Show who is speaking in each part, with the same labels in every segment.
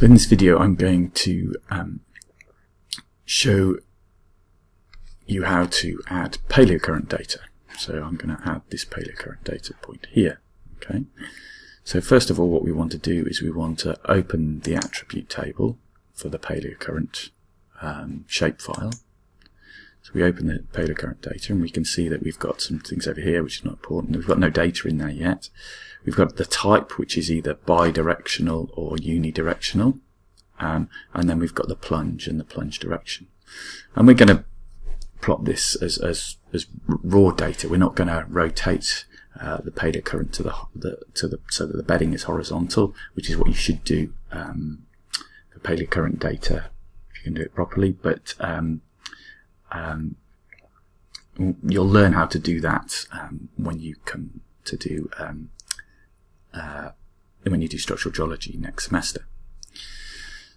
Speaker 1: So in this video I'm going to show you how to add Palaeocurrent data. So I'm going to add this Palaeocurrent data point here. Okay. So first of all, what we want to do is we want to open the attribute table for the Palaeocurrent shapefile. So we open the Palaeocurrent data and we can see that we've got some things over here which is not important. We've got no data in there yet. We've got the type, which is either bidirectional or unidirectional, and then we've got the plunge and the plunge direction. And we're going to plot this as raw data. We're not going to rotate the Palaeocurrent so that the bedding is horizontal, which is what you should do for Palaeocurrent data if you can do it properly. But you'll learn how to do that when you come to do when you do structural geology next semester.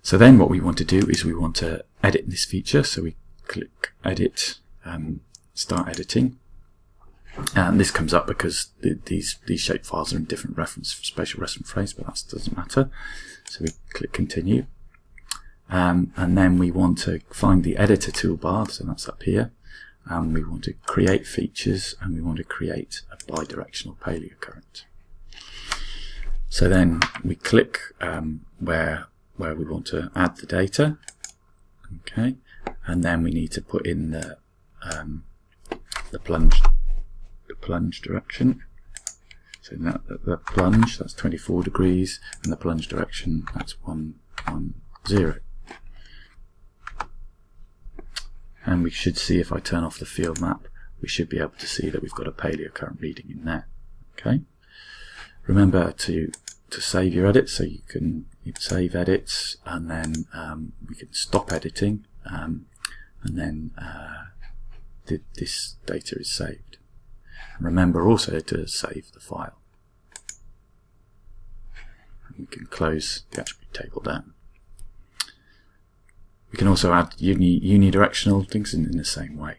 Speaker 1: So then what we want to do is we want to edit this feature. So we click Edit, Start Editing. And this comes up because these shape files are in different spatial reference frames, but that doesn't matter. So we click Continue. And then we want to find the Editor toolbar, so that's up here. And we want to create features, and we want to create a bidirectional Palaeocurrent. So then we click where we want to add the data, okay, and then we need to put in the plunge direction. So the plunge, that's 24 degrees, and the plunge direction, that's 110. And we should see, if I turn off the field map, we should be able to see that we've got a Palaeocurrent reading in there. Okay. Remember to save your edits, so you can save edits, and then we can stop editing, and then this data is saved. And remember also to save the file. And we can close the attribute table down. We can also add unidirectional things in the same way.